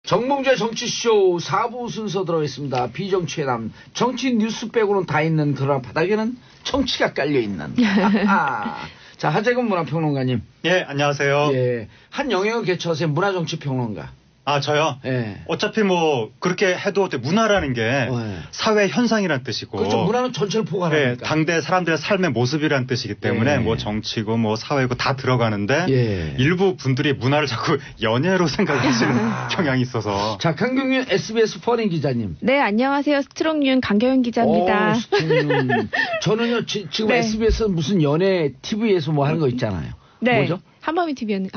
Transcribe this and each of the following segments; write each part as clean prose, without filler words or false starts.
정봉주의 정치쇼 4부 순서 들어있습니다. 비정치의 남. 정치 뉴스 빼고는 다 있는 그러나 바닥에는 정치가 깔려있는. 자, 하재근 문화평론가님. 예, 안녕하세요. 예, 한 영역을 개척하세요. 문화정치평론가. 아, 저요? 예. 어차피 뭐 그렇게 해도 문화라는 게 사회 현상이란 뜻이고. 그렇죠. 문화는 전체를 포괄하니까. 예, 당대 사람들의 삶의 모습이란 뜻이기 때문에 예. 뭐 정치고 뭐 사회고 다 들어가는데 예. 일부 분들이 문화를 자꾸 연예로 생각하시는 경향이 있어서. 자, 강경윤 SBS 퍼닝 기자님. 네, 안녕하세요. 스트롱윤 강경윤 기자입니다. 스트롱윤. 저는요, 지금 네. SBS는 무슨 연예 TV에서 뭐 하는 거 있잖아요. 네. 뭐죠? 한밤이 TV였는데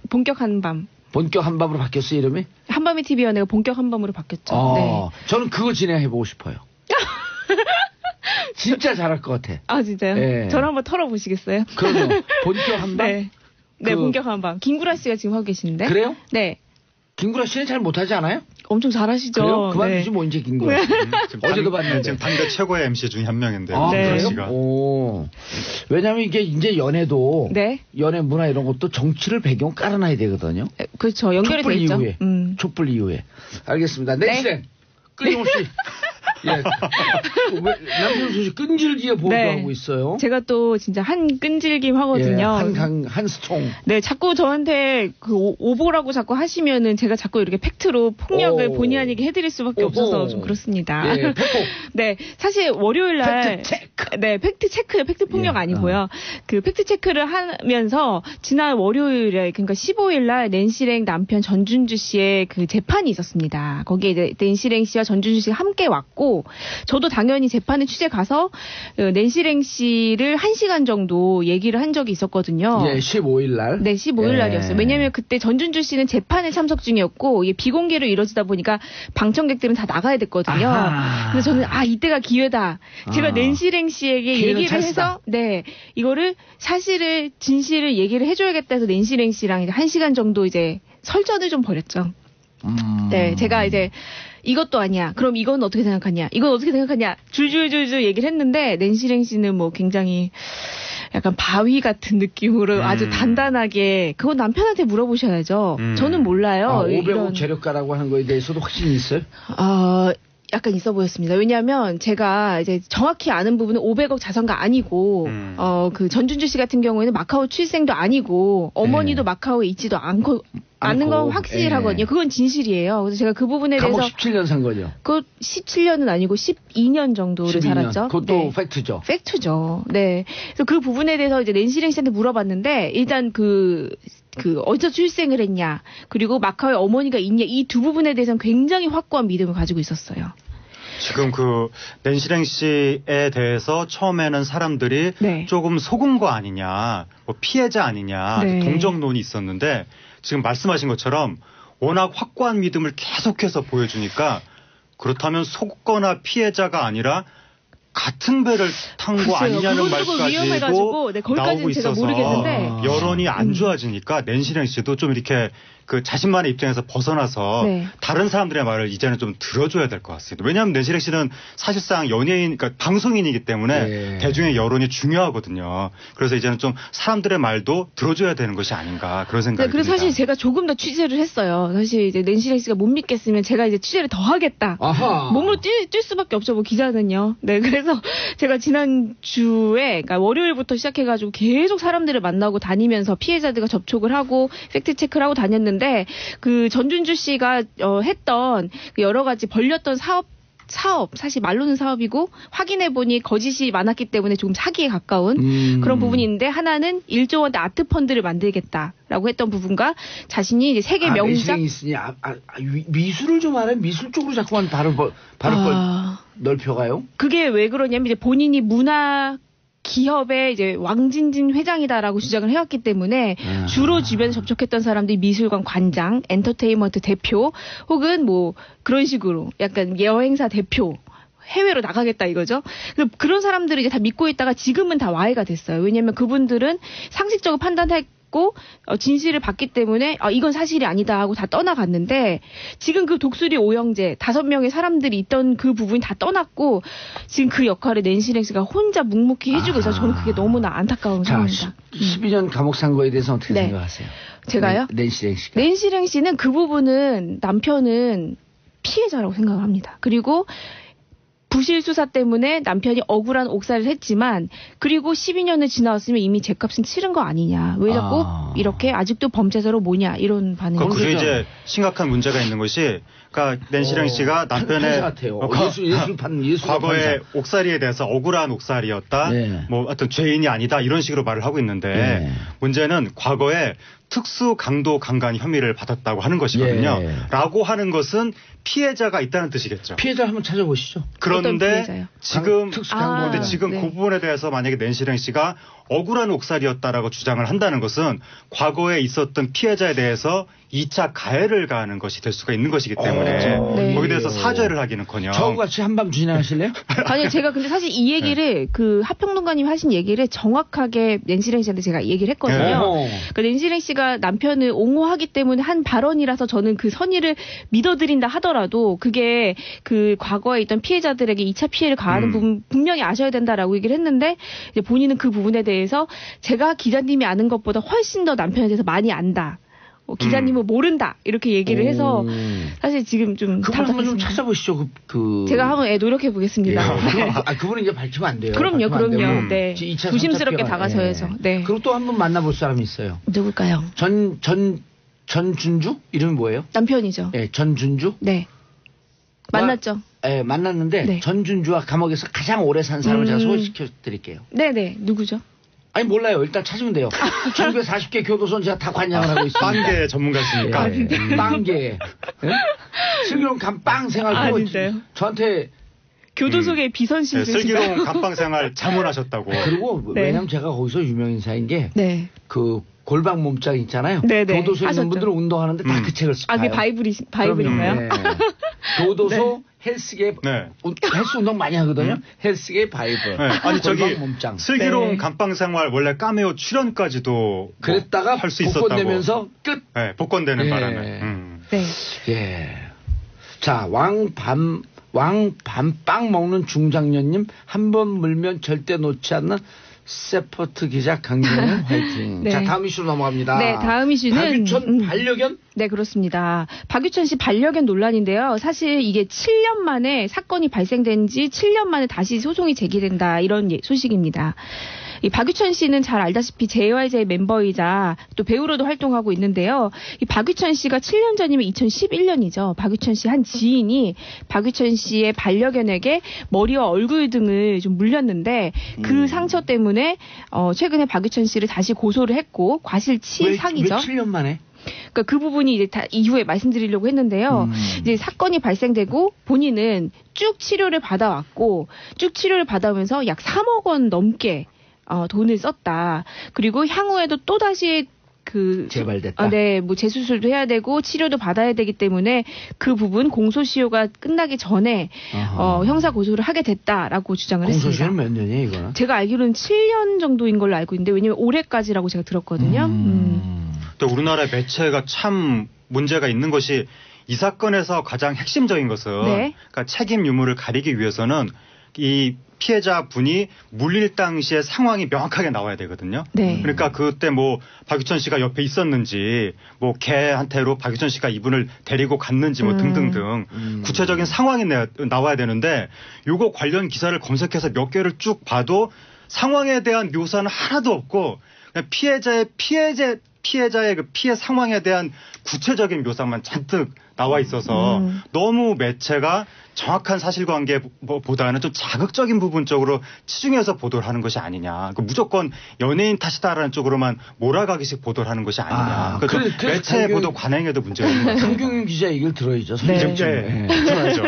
본격 한밤. 본격 한밤으로 바뀌었어, 이름이? 한밤이 TV였는데 본격 한밤으로 바뀌었죠. 네. 저는 그거 진행해보고 싶어요. 진짜 잘할 것 같아. 아, 진짜요? 예. 저를 한번 털어보시겠어요? 그러면 본격 한밤? 네. 네, 본격 한밤. 김구라 씨가 지금 하고 계신데. 그래요? 네. 김구라 씨는 잘 못하지 않아요? 엄청 잘하시죠. 그래요? 그만두지 네. 뭐 이제 김구라 씨. 어제도 봤는데. 지금 당대 최고의 MC 중에 한 명인데요. 아, 네. 그래요? 씨가. 오. 왜냐면 이게 이제 연애도 네. 연애 문화 이런 것도 정치를 배경 깔아놔야 되거든요. 그렇죠. 연결이 돼 촛불 있죠. 이후에. 촛불 이후에. 알겠습니다. 넥센. 끊임없이. 예. 남편 소식 끈질기게 보도하고 있어요. 제가 또 진짜 한 끈질김 하거든요. 예, 한 스통. 네, 자꾸 저한테 그 오보라고 자꾸 하시면은 제가 자꾸 이렇게 팩트로 폭력을 본의 아니게 해드릴 수밖에 없어서 좀 그렇습니다. 예, 네, 사실 월요일 날 팩트 체크. 네, 팩트 체크, 팩트 폭력 예, 아니고요. 그 팩트 체크를 하면서 지난 월요일에 그러니까 15일 날 낸시랭 남편 전준주 씨의 그 재판이 있었습니다. 거기에 이제 낸시랭 씨와 전준주 씨가 함께 왔고. 저도 당연히 재판에 취재 가서 낸시랭 씨를 1시간 정도 얘기를 한 적이 있었거든요. 예, 15일 날. 네, 15일 날이었어요. 왜냐면 그때 전준주 씨는 재판에 참석 중이었고 이게 비공개로 이루어지다 보니까 방청객들은 다 나가야 됐거든요. 아하. 그래서 저는 이때가 기회다. 제가 낸시랭 씨에게 얘기를 찰스다. 해서 네, 이거를 사실을 진실을 얘기를 해줘야겠다 해서 낸시랭 씨랑 이제 1시간 정도 이제 설전을 좀 벌였죠. 네, 제가 이제 이것도 아니야. 그럼 이건 어떻게 생각하냐? 이건 어떻게 생각하냐? 줄줄줄줄 얘기를 했는데 낸시랭 씨는 뭐 굉장히 약간 바위 같은 느낌으로 아주 단단하게 그건 남편한테 물어보셔야죠. 저는 몰라요. 500억 재력가라고 하는 거에 대해서도 확신이 있어요? 약간 있어 보였습니다. 왜냐하면 제가 이제 정확히 아는 부분은 500억 자산가 아니고 그 전준주 씨 같은 경우에는 마카오 출생도 아니고 어머니도 마카오에 있지도 않는 건 확실하거든요. 그건 진실이에요. 그래서 제가 그 부분에 대해서 감옥 17년 산 거죠. 그 17년은 아니고 12년 정도를 12년. 살았죠. 그것도 네. 팩트죠. 팩트죠. 네. 그래서 그 부분에 대해서 이제 낸시랭 씨한테 물어봤는데 일단 그 어디서 출생을 했냐, 그리고 마카오에 어머니가 있냐, 이 두 부분에 대해서는 굉장히 확고한 믿음을 가지고 있었어요. 지금 그 낸시랭 씨에 대해서 처음에는 사람들이 네. 조금 속은 거 아니냐, 뭐 피해자 아니냐, 네. 동정론이 있었는데 지금 말씀하신 것처럼 워낙 확고한 믿음을 계속해서 보여주니까 그렇다면 속거나 피해자가 아니라 같은 배를 탄 거 아니냐는 그건 조금 위험해가지고, 네, 말까지도 거기까지는 나오고 제가 있어서 모르겠는데. 여론이 안 좋아지니까 낸시랭 씨도 좀 이렇게 그 자신만의 입장에서 벗어나서 네. 다른 사람들의 말을 이제는 좀 들어줘야 될 것 같습니다. 왜냐하면 낸시랭 씨는 사실상 연예인, 그러니까 방송인이기 때문에 네. 대중의 여론이 중요하거든요. 그래서 이제는 좀 사람들의 말도 들어줘야 되는 것이 아닌가 그런 생각이 네, 그래서 듭니다. 사실 제가 조금 더 취재를 했어요. 사실 이제 낸시랭 씨가 못 믿겠으면 제가 이제 취재를 더 하겠다. 아하. 몸으로 뛸 수밖에 없죠, 뭐 기자는요. 네, 그래서 제가 지난 주에, 그러니까 월요일부터 시작해가지고 계속 사람들을 만나고 다니면서 피해자들과 접촉을 하고 팩트 체크를 하고 다녔는데 그 전준주 씨가 했던 그 여러 가지 벌렸던 사업 사실 말로는 사업이고 확인해 보니 거짓이 많았기 때문에 조금 사기에 가까운 그런 부분이 있는데, 하나는 1조 원대 아트 펀드를 만들겠다라고 했던 부분과 자신이 이제 세계 명작 낸시랭이 있으니 미술을 좀 알아요. 미술 쪽으로 자꾸만 발을 넓혀가요. 그게 왜 그러냐면 이제 본인이 문화 기업의 이제 왕진진 회장이다라고 주장을 해왔기 때문에 주로 주변에 접촉했던 사람들이 미술관 관장, 엔터테인먼트 대표, 혹은 뭐 그런 식으로 약간 여행사 대표, 해외로 나가겠다 이거죠. 그런 사람들을 이제 다 믿고 있다가 지금은 다 와해가 됐어요. 왜냐하면 그분들은 상식적으로 판단할 받고 진실을 받기 때문에 이건 사실이 아니다 하고 다 떠나갔는데 지금 그 독수리 오영재 5명의 사람들이 있던 그 부분이 다 떠났고 지금 그 역할을 낸시 랭시가 혼자 묵묵히 해주고 있어서 저는 그게 너무나 안타까운 상황입니다. 12년 감옥 산 거에 대해서 어떻게 네. 생각하세요? 제가요? 낸시 랭시가. 낸시 랭시는 그 부분은 남편은 피해자라고 생각합니다. 그리고 부실 수사 때문에 남편이 억울한 옥살이를 했지만 그리고 12년을 지나왔으면 이미 죗값은 치른 거 아니냐. 왜 자꾸 이렇게 아직도 범죄자로 뭐냐 이런 반응이 그게 이제 심각한 문제가 있는 것이 그러니까 낸시랭 씨가 남편의 같아요. 과거의 옥살이에 대해서 억울한 옥살이였다. 네. 뭐 어떤 죄인이 아니다 이런 식으로 말을 하고 있는데 네. 문제는 과거에 특수 강도 강간 혐의를 받았다고 하는 것이거든요. 예. 라고 하는 것은 피해자가 있다는 뜻이겠죠. 피해자 한번 찾아보시죠. 그런데 지금 특수강도. 지금 네. 그 부분에 대해서 만약에 낸시랭 씨가 억울한 옥살이었다라고 주장을 한다는 것은 과거에 있었던 피해자에 대해서 2차 가해를 가하는 것이 될 수가 있는 것이기 때문에 네. 거기에 대해서 사죄를 하기는커녕 저하고 같이 한밤 진행하실래요? 아니요, 제가 근데 사실 이 얘기를 그 하평론가님 하신 얘기를 정확하게 낸시랭 씨한테 제가 얘기를 했거든요. 네. 그러니까 낸시랭 씨가 남편을 옹호하기 때문에 한 발언이라서 저는 그 선의를 믿어드린다 하더라도 그게 그 과거에 있던 피해자들에게 2차 피해를 가하는 부분 분명히 아셔야 된다라고 얘기를 했는데 이제 본인은 그 부분에 대해서 제가 기자님이 아는 것보다 훨씬 더 남편에 대해서 많이 안다. 기자님은 모른다 이렇게 얘기를 해서 사실 지금 좀 그분 한번 좀 답답했습니다. 찾아보시죠. 제가 한번 노력해 보겠습니다. 예. 그분은 이제 밝히면 안 돼요. 그럼요, 밝히면 안 되고. 그럼요. 네. 2차, 조심스럽게 3차 피해가. 다가서야죠. 네. 그리고 또 한 분 만나볼 사람이 있어요. 누굴까요? 전준주? 이름이 뭐예요? 남편이죠. 예, 전준주? 네. 만났죠. 예, 만났는데 네. 전준주와 감옥에서 가장 오래 산 사람을 제가 소개시켜 드릴게요. 네네. 누구죠? 아니 몰라요. 일단 찾으면 돼요. 1940개 교도소는 제가 다 관장을 하고 있습니다. 빵계 전문가십니까? 예, 빵계. 예? 슬기로운 감빵 생활. 아, 그거 진짜요? 저한테 교도소의 비선실 네, 슬기로운 감방 생활 자문하셨다고. 그리고 네. 왜냐면 제가 거기서 유명 인사인 게 네. 그 골방 몸짱 있잖아요. 네네. 교도소에 있는 하셨죠. 분들은 운동하는데 다 그 책을 써요. 그게 바이블인가요? 네. 교도소 헬스계 네. 헬스 운동 많이 하거든요. 헬스계 바이블. 네. 아니 저기 골방 몸짱. 슬기로운 네. 감방 생활 원래 카메오 출연까지도 그랬다가 할 수 복권 있었다고. 내면서 끝. 네, 복권되는 예. 바람에. 네. 예. 자, 왕밤빵 먹는 중장년님 한 번 물면 절대 놓지 않는 세포트 기자 강경훈 화이팅. 네. 자, 다음 이슈로 넘어갑니다. 네, 다음 이슈는 박유천 반려견? 네, 그렇습니다. 박유천 씨 반려견 논란인데요. 사실 이게 7년 만에 사건이 발생된 지 7년 만에 다시 소송이 제기된다 이런 소식입니다. 이 박유천 씨는 잘 알다시피 JYJ 멤버이자 또 배우로도 활동하고 있는데요. 이 박유천 씨가 7년 전이면 2011년이죠. 박유천 씨 한 지인이 박유천 씨의 반려견에게 머리와 얼굴 등을 좀 물렸는데 그 상처 때문에 최근에 박유천 씨를 다시 고소를 했고 과실치사기죠. 왜 7년 만에? 그러니까 그 부분이 이제 다 이후에 말씀드리려고 했는데요. 이제 사건이 발생되고 본인은 쭉 치료를 받아왔고 쭉 치료를 받아오면서 약 3억 원 넘게 돈을 썼다. 그리고 향후에도 또 다시 재발됐다. 네, 뭐 재수술도 해야 되고 치료도 받아야 되기 때문에 그 부분 공소시효가 끝나기 전에 형사 고소를 하게 됐다라고 주장을 했습니다. 공소시효는 몇 년이에요, 이거는? 제가 알기로는 7년 정도인 걸로 알고 있는데 왜냐면 올해까지라고 제가 들었거든요. 또 우리나라의 매체가 참 문제가 있는 것이 이 사건에서 가장 핵심적인 것은 네. 그러니까 책임 유무를 가리기 위해서는 이 피해자 분이 물릴 당시의 상황이 명확하게 나와야 되거든요. 네. 그러니까 그때 뭐 박유천 씨가 옆에 있었는지 뭐 개한테로 박유천 씨가 이분을 데리고 갔는지 뭐 등등등 구체적인 상황이 나와야 되는데 요거 관련 기사를 검색해서 몇 개를 쭉 봐도 상황에 대한 묘사는 하나도 없고 그냥 피해자의 그 피해 상황에 대한 구체적인 묘사만 잔뜩 나와 있어서 너무 매체가 정확한 사실관계보다는 좀 자극적인 부분 쪽으로 치중해서 보도를 하는 것이 아니냐. 무조건 연예인 탓이다라는 쪽으로만 몰아가기식 보도를 하는 것이 아니냐. 매체 보도 관행에도 문제가 있는 거죠. 강경윤 기자 얘기를 들어야죠. 네. 들어야죠.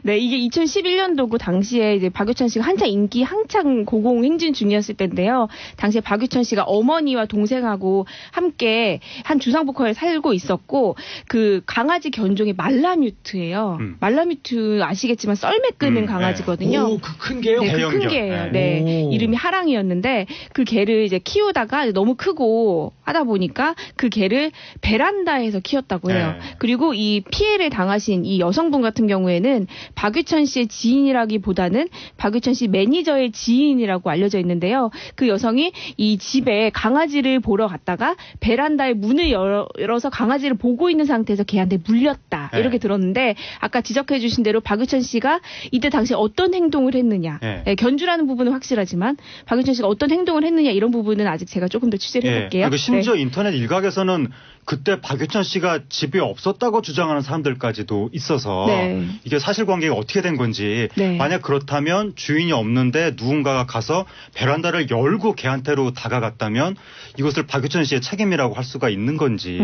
네, 이게 2011년도고 당시에 이제 박유천 씨가 한창 고공행진 중이었을 때인데요. 당시에 박유천 씨가 어머니와 동생하고 함께 한 주상복합에 살고 있었고 그 강아지 견 원종의 말라뮤트예요. 말라뮤트 아시겠지만 썰매 끄는 강아지거든요. 오, 그 큰 개요? 네, 그 큰 대형견. 개예요. 네. 네, 오. 이름이 하랑이었는데 그 개를 이제 키우다가 너무 크고 하다 보니까 그 개를 베란다에서 키웠다고 해요. 네. 그리고 이 피해를 당하신 이 여성분 같은 경우에는 박유천 씨의 지인이라기보다는 박유천 씨 매니저의 지인이라고 알려져 있는데요. 그 여성이 이 집에 강아지를 보러 갔다가 베란다에 문을 열어서 강아지를 보고 있는 상태에서 걔한테 물렸다. 네. 이렇게 들었는데 아까 지적해 주신 대로 박유천 씨가 이때 당시 어떤 행동을 했느냐. 네. 네, 견주라는 부분은 확실하지만 박유천 씨가 어떤 행동을 했느냐 이런 부분은 아직 제가 조금 더 취재를 해볼게요. 그리고 심지어 네. 인터넷 일각에서는 그때 박유천 씨가 집에 없었다고 주장하는 사람들까지도 있어서 네. 이게 사실관계가 어떻게 된 건지 네. 만약 그렇다면 주인이 없는데 누군가가 가서 베란다를 열고 걔한테로 다가갔다면 이것을 박유천 씨의 책임이라고 할 수가 있는 건지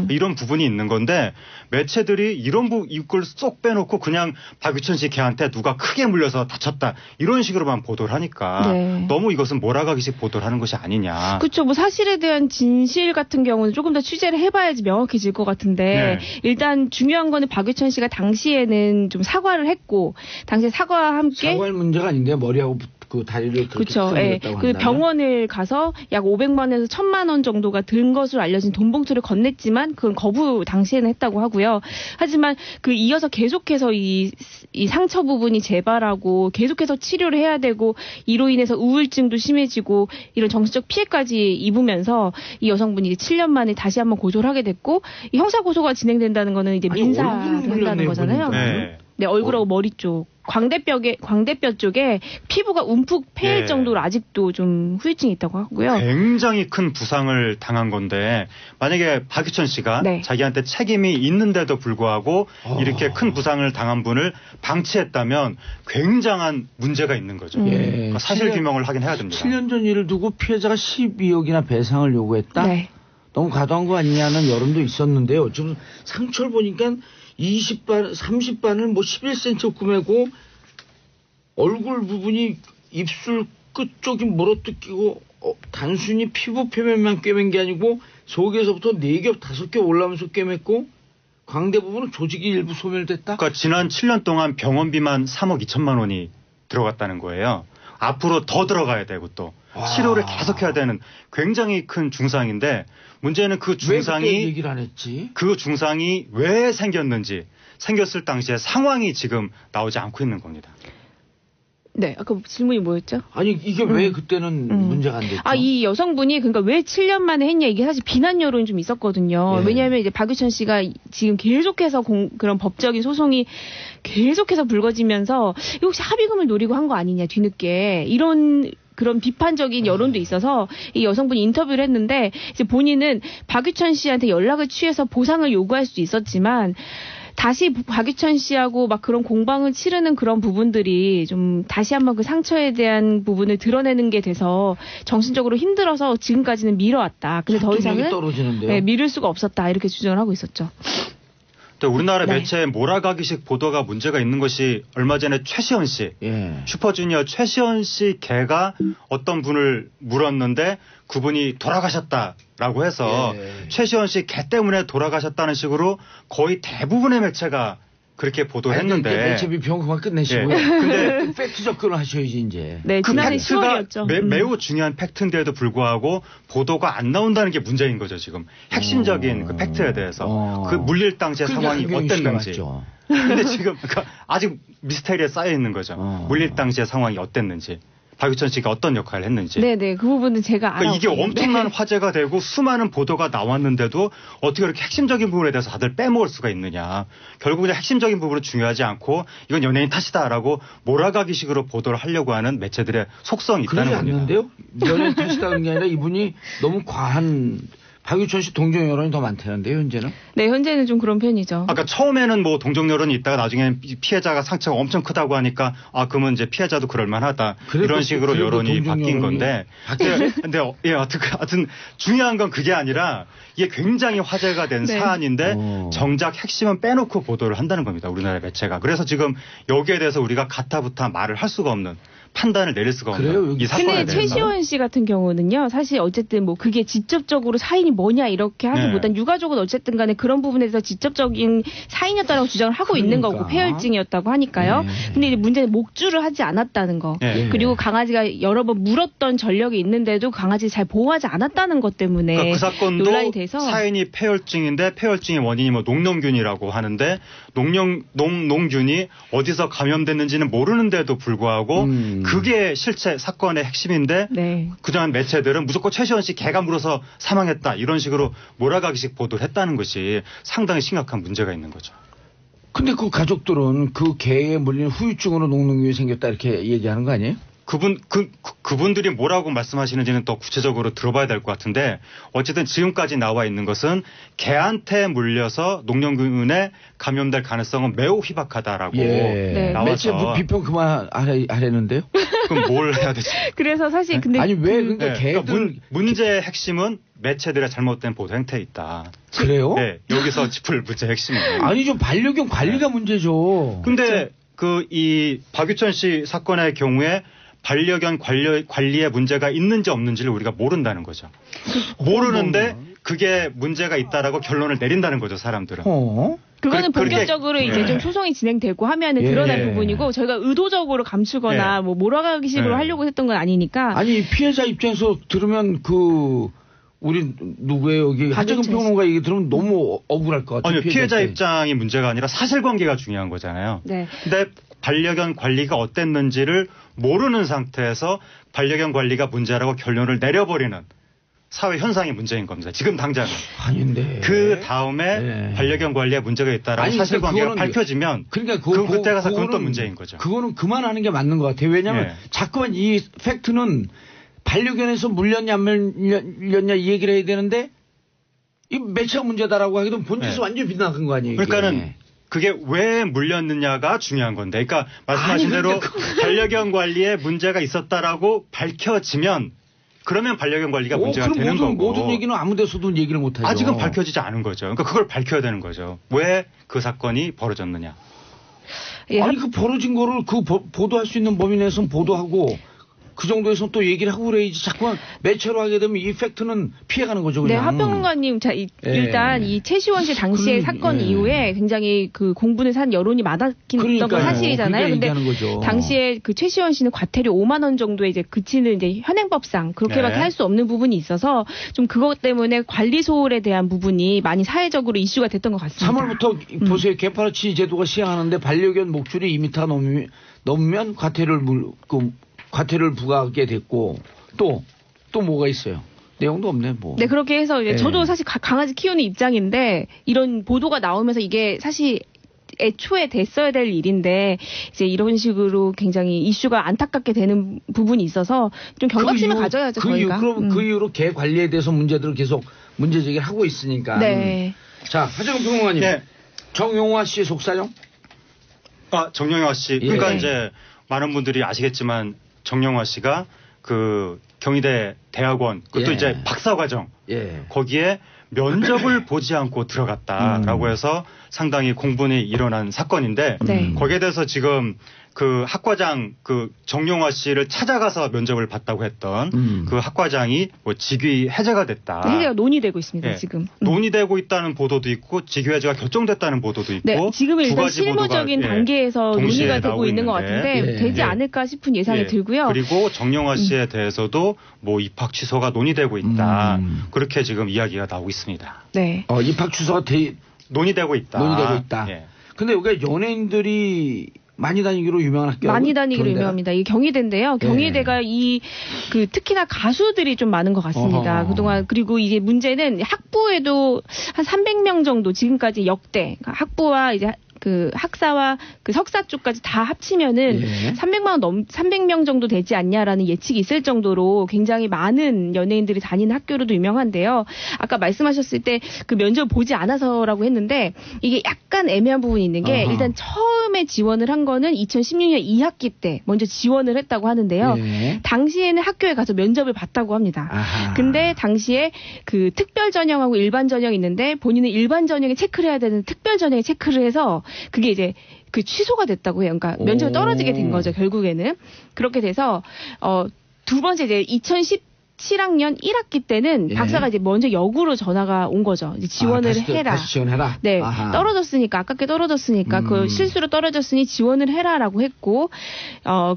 이런 부분이 있는 건데 매체들이 이런 이걸 쏙 빼놓고 그냥 박유천 씨 걔한테 누가 크게 물려서 다쳤다 이런 식으로만 보도를 하니까 네. 너무 이것은 몰아가기식 보도를 하는 것이 아니냐. 그렇죠. 뭐 사실에 대한 진실 같은 경우는 조금 더 취재를 해봐야지 명확해질 것 같은데 네. 일단 중요한 거는 박유천 씨가 당시에는 좀 사과를 했고 당시에 사과와 함께 사과할 문제가 아닌데 머리하고 그 다리를 그렇게 그렇죠. 크게 예. 물렸다고 그 한다면? 병원을 가서 약 500만 원에서 1000만 원 정도가 든 것으로 알려진 돈 봉투를 건넸지만 그건 거부 당시에는 했다고 하고요. 하지만 그 이어서 계속해서 이 상처 부분이 재발하고 계속해서 치료를 해야 되고 이로 인해서 우울증도 심해지고 이런 정신적 피해까지 입으면서 이 여성분이 이제 7년 만에 다시 한번 고소를 하게 됐고 이 형사 고소가 진행된다는 거는 이제 아니, 민사를 얼굴을 한다는 물렸네요, 거잖아요. 보니까. 네. 네, 얼굴하고 머리 쪽, 광대뼈 쪽에 피부가 움푹 패일 예. 정도로 아직도 좀 후유증이 있다고 하고요. 굉장히 큰 부상을 당한 건데 만약에 박유천 씨가 네. 자기한테 책임이 있는데도 불구하고 이렇게 큰 부상을 당한 분을 방치했다면 굉장한 문제가 있는 거죠. 음. 예. 그러니까 사실 규명을 하긴 해야 됩니다. 7년 전 일을 두고 피해자가 12억이나 배상을 요구했다? 네. 너무 과도한 거 아니냐는 여론도 있었는데요. 지금 상처를 보니까 20반, 30반을 뭐 11cm 구매고 얼굴 부분이 입술 끝쪽이 물어뜯기고 단순히 피부 표면만 꿰맨 게 아니고 속에서부터 4겹, 5겹 올라오면서 꿰맸고 광대 부분은 조직이 일부 소멸됐다? 그러니까 지난 7년 동안 병원비만 3억 2천만 원이 들어갔다는 거예요. 앞으로 더 들어가야 되고 또 치료를 계속해야 되는 굉장히 큰 중상인데 문제는 그 왜 그때 중상이 얘기를 안 했지? 그 중상이 왜 생겼는지 생겼을 당시의 상황이 지금 나오지 않고 있는 겁니다. 네, 아까 질문이 뭐였죠? 아니 이게 왜 그때는 문제가 안 됐죠? 아, 이 여성분이 그러니까 왜 7년 만에 했냐 이게 사실 비난 여론이 좀 있었거든요. 예. 왜냐하면 이제 박유천 씨가 지금 계속해서 그런 법적인 소송이 계속해서 불거지면서 이거 혹시 합의금을 노리고 한 거 아니냐 뒤늦게 이런 그런 비판적인 여론도 있어서 이 여성분이 인터뷰를 했는데 이제 본인은 박유천 씨한테 연락을 취해서 보상을 요구할 수 있었지만 다시 박유천 씨하고 막 그런 공방을 치르는 그런 부분들이 좀 다시 한번 그 상처에 대한 부분을 드러내는 게 돼서 정신적으로 힘들어서 지금까지는 미뤄왔다. 근데 더 이상은 떨어지는데요. 네, 미룰 수가 없었다. 이렇게 주장을 하고 있었죠. 또 우리나라 네. 매체에 몰아가기식 보도가 문제가 있는 것이 얼마 전에 최시원 씨, 예. 슈퍼주니어 최시원 씨 개가 어떤 분을 물었는데 그분이 돌아가셨다라고 해서 예. 최시원 씨 개 때문에 돌아가셨다는 식으로 거의 대부분의 매체가 그렇게 보도했는데 매체비 비용 그만 끝내시고요. 예. 근데 팩트 접근을 하셔야지 이제. 네, 그 지난해 팩트가 10월이었죠. 매우 중요한 팩트인데도 불구하고 보도가 안 나온다는 게 문제인 거죠 지금 핵심적인 그 팩트에 대해서 그 물릴 당시의 상황이 어땠는지. 근데 지금 그러니까 아직 미스테리에 쌓여 있는 거죠. 물릴 당시의 상황이 어땠는지. 박유천 씨가 어떤 역할을 했는지. 네네, 그 부분은 제가 그러니까 이게 알아보고. 엄청난 네. 화제가 되고 수많은 보도가 나왔는데도 어떻게 그렇게 핵심적인 부분에 대해서 다들 빼먹을 수가 있느냐. 결국은 핵심적인 부분은 중요하지 않고 이건 연예인 탓이다라고 몰아가기식으로 보도를 하려고 하는 매체들의 속성이 있다는 그러지 겁니다. 않는데요? 연예인 탓이다는 게 아니라 이분이 너무 과한 박유천 씨 동정 여론이 더 많다는데요, 현재는? 네, 현재는 좀 그런 편이죠. 아까 처음에는 뭐 동정 여론이 있다가 나중에는 피해자가 상처가 엄청 크다고 하니까 그러면 이제 피해자도 그럴만하다 이런 식으로 여론이 바뀐 건데 근데 하여튼 중요한 건 그게 아니라 이게 굉장히 화제가 된 네. 사안인데 정작 핵심은 빼놓고 보도를 한다는 겁니다. 우리나라 매체가. 그래서 지금 여기에 대해서 우리가 가타부타 말을 할 수가 없는 판단을 내릴 수가 없는 그래요? 이 사건에 근데 대해서. 최시원 씨 같은 경우는요, 사실 어쨌든 뭐 그게 직접적으로 사인이 뭐냐 이렇게 하기보단 유가족은 어쨌든 간에 그런 부분에서 직접적인 사인이었다고 주장을 하고 있는 거고 그러니까. 폐혈증이었다고 하니까요. 근데 이제 문제는 목줄을 하지 않았다는 거. 예. 그리고 강아지가 여러 번 물었던 전력이 있는데도 강아지 잘 보호하지 않았다는 것 때문에 그러니까 그 사건도 논란이 돼서 사인이 폐혈증인데 폐혈증의 원인이 뭐 농농균이라고 하는데 농균이 어디서 감염됐는지는 모르는데도 불구하고 그게 실체 사건의 핵심인데 네. 그동안 매체들은 무조건 최시원 씨 개가 물어서 사망했다 이런 식으로 몰아가기식 보도를 했다는 것이 상당히 심각한 문제가 있는 거죠. 근데 가족들은 그 개에 물린 후유증으로 녹농균이 생겼다 이렇게 얘기하는 거 아니에요? 그분들이 뭐라고 말씀하시는지는 더 구체적으로 들어봐야 될 것 같은데 어쨌든 지금까지 나와 있는 것은 개한테 물려서 농농균에 감염될 가능성은 매우 희박하다라고 네. 매체 나와서 비평 그만하랬는데요? 그럼 뭘 해야 되지? 그래서 사실 근데 아니 왜 그러니까 네, 개들 그러니까 문제의 핵심은 매체들의 잘못된 보도 행태에 있다. 그래요? 네, 여기서 짚을 문제의 핵심은. 아니죠 반려견 관리가 문제죠. 근데 이 박유천 씨 사건의 경우에 반려견 관리에 문제가 있는지 없는지를 우리가 모른다는 거죠. 모르는데 그게 문제가 있다라고 결론을 내린다는 거죠, 사람들은. 그거는 그렇게- 본격적으로 이제 예. 좀 소송이 진행되고 하면은 예. 드러날 부분이고 저희가 의도적으로 감추거나 예. 뭐 몰아가기식으로 예. 하려고 했던 건 아니니까. 아니 피해자 입장에서 들으면 우리 누구예요? 여기 하재근 박유천 씨. 평론가 얘기 들으면 너무 억울할 것 같아요. 아니요, 피해자 입장이 문제가 아니라 사실관계가 중요한 거잖아요. 네. 근데 반려견 관리가 어땠는지를 모르는 상태에서 반려견 관리가 문제라고 결론을 내려버리는 사회 현상이 문제인 겁니다. 지금 당장은. 아닌데. 그 다음에 네. 반려견 관리에 문제가 있다라고 아니, 사실관계가 그거는- 밝혀지면 그러니까 그때 가서 그건 또 그거는- 문제인 거죠. 그거는 그만하는 게 맞는 것 같아요. 왜냐하면 예. 자꾸만 이 팩트는 반려견에서 물렸냐 안 물렸냐 이 얘기를 해야 되는데 이 매체가 문제다라고 하기도 본질에서 예. 완전히 빗나간 거 아니에요. 이게. 그러니까는 그게 왜 물렸느냐가 중요한 건데. 그러니까 말씀하신 아니, 대로 그러니까 반려견 관리에 문제가 있었다라고 밝혀지면 그러면 반려견 관리가 문제가 그럼 되는 거고. 모든 얘기는 아무 데서도 얘기를 못 하죠. 아직은 밝혀지지 않은 거죠. 그러니까 그걸 밝혀야 되는 거죠. 왜 그 사건이 벌어졌느냐. 예, 아니 그 벌어진 거를 보도할 수 있는 범위 내에서는 보도하고 그 정도에서 또 얘기를 하고 그래야지 자꾸만 매체로 하게 되면 이 팩트는 피해가는 거죠. 네, 그냥. 하평론가님, 일단 이 최시원 씨 당시의 사건 이후에 굉장히 그 공분을 산 여론이 많았긴 했던 건 그러니까요. 사실이잖아요. 그러니까 근데 얘기하는 거죠. 당시에 그 최시원 씨는 과태료 5만 원 정도에 이제 그치는 이제 현행법상 그렇게밖에 네. 할 수 없는 부분이 있어서 좀 그것 때문에 관리 소홀에 대한 부분이 많이 사회적으로 이슈가 됐던 것 같습니다. 3월부터 보세요. 개파르치 제도가 시행하는데 반려견 목줄이 2m 넘으면 과태료를 부과하게 됐고 또 뭐가 있어요? 내용도 없네 뭐. 네, 그렇게 해서 이제 네. 저도 사실 강아지 키우는 입장인데 이런 보도가 나오면서 이게 사실 애초에 됐어야 될 일인데 이제 이런 식으로 굉장히 이슈가 안타깝게 되는 부분이 있어서 좀 경각심을 가져야죠, 저희가. 그럼 그 이후로 개 관리에 대해서 문제들을 계속 문제 제기를 하고 있으니까. 네. 자, 하정우 평론가님. 네. 정용화 씨의 속사정? 정영화 씨. 예. 그러니까 네. 이제 많은 분들이 아시겠지만 정영화 씨가 그 경희대 대학원 그것도 예. 이제 박사과정 예. 거기에 면접을 보지 않고 들어갔다라고 해서 상당히 공분이 일어난 사건인데 네. 거기에 대해서 지금 그 학과장 그 정용화 씨를 찾아가서 면접을 봤다고 했던 그 학과장이 뭐 직위 해제가 됐다. 해제가 논의되고 있습니다, 예. 지금. 논의되고 있다는 보도도 있고 직위 해제가 결정됐다는 보도도 있고 네, 지금은 두 일단 가지 보도가, 실무적인 예, 단계에서 동시에 논의가 되고 나오고 있는 것 있는데, 같은데 예. 되지 예. 않을까 싶은 예상이 예. 들고요. 그리고 정영화 씨에 대해서도 뭐 입학 취소가 논의되고 있다. 그렇게 지금 이야기가 나오고 있습니다. 네. 입학 취소가 논의되고 있다. 논의되고 있다. 예. 근데 여기가 연예인들이 많이 다니기로 유명한 학교라고? 많이 다니기로 경희대가? 유명합니다. 이 경희대인데요. 예. 경희대가 특히나 가수들이 좀 많은 것 같습니다. 어허. 그동안 그리고 이제 문제는 학부에도 한 300명 정도 지금까지 역대 그러니까 학부와 이제 그 학사와 그 석사 쪽까지 다 합치면은 예. 300명 정도 되지 않냐라는 예측이 있을 정도로 굉장히 많은 연예인들이 다니는 학교로도 유명한데요. 아까 말씀하셨을 때 그 면접 보지 않아서라고 했는데 이게 약간 애매한 부분이 있는 게 아하. 일단 처음에 지원을 한 거는 2016년 2학기 때 먼저 지원을 했다고 하는데요. 예. 당시에는 학교에 가서 면접을 봤다고 합니다. 아하. 근데 당시에 그 특별 전형하고 일반 전형이 있는데 본인은 일반 전형에 체크를 해야 되는 특별 전형에 체크를 해서 그게 이제 그 취소가 됐다고 해요. 그러니까 면접이 떨어지게 된 거죠. 결국에는 그렇게 돼서 두 번째 이제 2017학년 1학기 때는 예. 박사가 이제 먼저 역으로 전화가 온 거죠. 이제 지원을 해라. 다시 지원해라. 네, 아하. 떨어졌으니까 아깝게 떨어졌으니까 그 실수로 떨어졌으니 지원을 해라라고 했고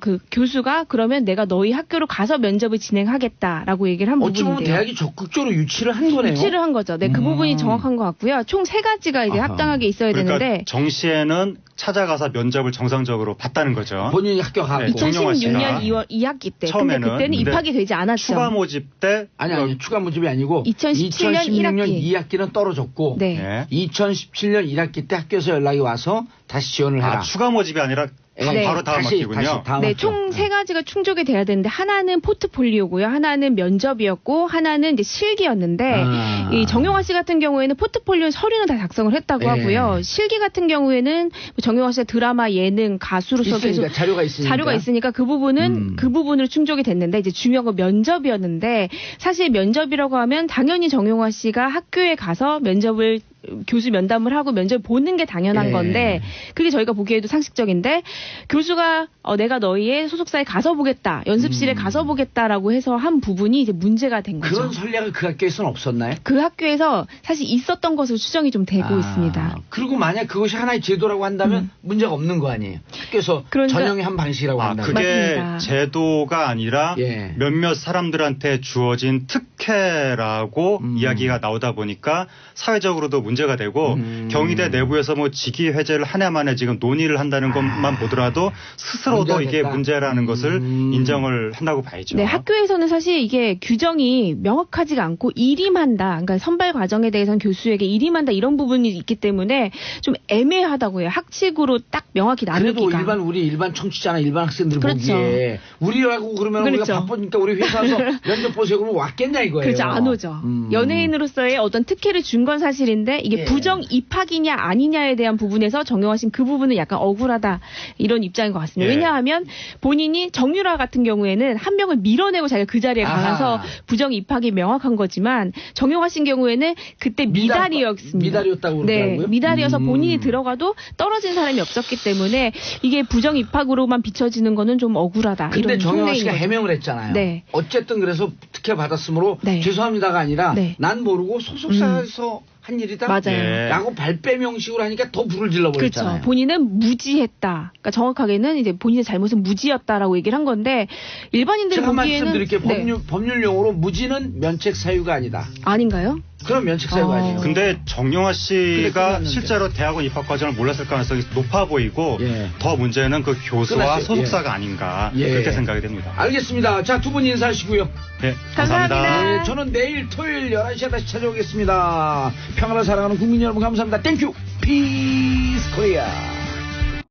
그 교수가 그러면 내가 너희 학교로 가서 면접을 진행하겠다라고 얘기를 한 어찌 보면 부분인데요. 대학이 적극적으로 유치를 한 거네요. 유치를 한 거죠. 네, 그 부분이 정확한 것 같고요. 총 3가지가 이제 아하. 합당하게 있어야 그러니까 되는데 정시에는 찾아가서 면접을 정상적으로 봤다는 거죠. 본인이 합격하고. 네, 정용화 씨가 2016년 2월 2학기 때. 근데 처음에는 그때는 근데 입학이 되지 않았죠. 추가 모집 때 아니 추가 모집이 아니고 2017년 2016년 2학기는 떨어졌고 네. 2017년 1학기 때 학교에서 연락이 와서 다시 지원을 해라. 추가 모집이 아니라 네. 바로 다음 학기군요. 다음 네, 학기. 총 3가지가 충족이 돼야 되는데 하나는 포트폴리오고요. 하나는 면접이었고 하나는 이제 실기였는데 이 정용화 씨 같은 경우에는 포트폴리오 서류는 다 작성을 했다고 예. 하고요. 실기 같은 경우에는 정용화 씨가 드라마, 예능, 가수로서 계속 있으니까 자료가 있으니까 그 부분은 그 부분으로 충족이 됐는데 이제 중요한 건 면접이었는데 사실 면접이라고 하면 당연히 정용화 씨가 학교에 가서 면접을 교수 면담을 하고 면접을 보는 게 당연한 예. 건데 그게 저희가 보기에도 상식적인데 교수가 내가 너희의 소속사에 가서 보겠다 연습실에 가서 보겠다라고 해서 한 부분이 이제 문제가 된 거죠. 그런 전략은 그 학교에서는 없었나요? 그 학교에서 사실 있었던 것으로 추정이 좀 되고 있습니다. 그리고 만약 그것이 하나의 제도라고 한다면 문제가 없는 거 아니에요? 학교에서 그러니까- 전형의 한 방식이라고 한다면. 그게 맞습니다. 제도가 아니라 예. 몇몇 사람들한테 주어진 특혜라고 이야기가 나오다 보니까 사회적으로도 문제가 되고 경희대 내부에서 뭐 직위 해제를 한 해 만에 지금 논의를 한다는 것만 보더라도 스스로도 문제가 이게 됐다. 문제라는 것을 인정을 한다고 봐야죠. 네, 학교에서는 사실 이게 규정이 명확하지가 않고 일임한다. 그러니까 선발 과정에 대해서는 교수에게 일임한다 이런 부분이 있기 때문에 좀 애매하다고 해요. 학칙으로 딱 명확히 그래도 나누기가. 우리 일반 청취자나 일반 학생들 그렇죠. 보기에 우리라고 그러면 그렇죠. 우리가 바쁘니까 우리 회사에서 면접 보세요 그러면 왔겠냐 이거예요. 그렇죠. 안 오죠. 연예인으로서의 어떤 특혜를 준 건 사실인데 이게 예. 부정 입학이냐 아니냐에 대한 부분에서 정용화 씨는 그 부분은 약간 억울하다 이런 입장인 것 같습니다. 예. 왜냐하면 본인이 정유라 같은 경우에는 한 명을 밀어내고 자기가 그 자리에 아하. 가서 부정 입학이 명확한 거지만 정용화 씨 경우에는 그때 미달이었습니다. 미달이었다고 네, 그러더라고요. 미달이어서 본인이 들어가도 떨어진 사람이 없었기 때문에 이게 부정 입학으로만 비춰지는 거는 좀 억울하다. 근데 이런 정영아 속내인 씨가 거죠. 해명을 했잖아요. 네. 어쨌든 그래서 특혜 받았으므로 네. 죄송합니다가 아니라 네. 난 모르고 소속사에서 한 일이다. 맞아요. 예. 라고 발뺌형식으로 하니까 더 불을 질러버렸잖아요. 그렇죠. 본인은 무지했다. 그러니까 정확하게는 이제 본인의 잘못은 무지였다라고 얘기를 한 건데 일반인들이 제가 한 보기에는 말씀드릴게요. 네. 법률 용어로 무지는 면책 사유가 아니다. 아닌가요? 그럼 면책 사유가 아니에요. 근데 정용화 근데 씨가 끝났는데. 실제로 대학원 입학 과정을 몰랐을 가능성이 높아 보이고 예. 더 문제는 그 교수와 끝났어요. 소속사가 아닌가 예. 그렇게 생각이 됩니다. 알겠습니다. 자, 두 분 인사하시고요. 네, 감사합니다. 감사합니다. 네, 저는 내일 토요일 11시에 다시 찾아오겠습니다. 평화를 사랑하는 국민 여러분 감사합니다. 땡큐. 피스 코리아.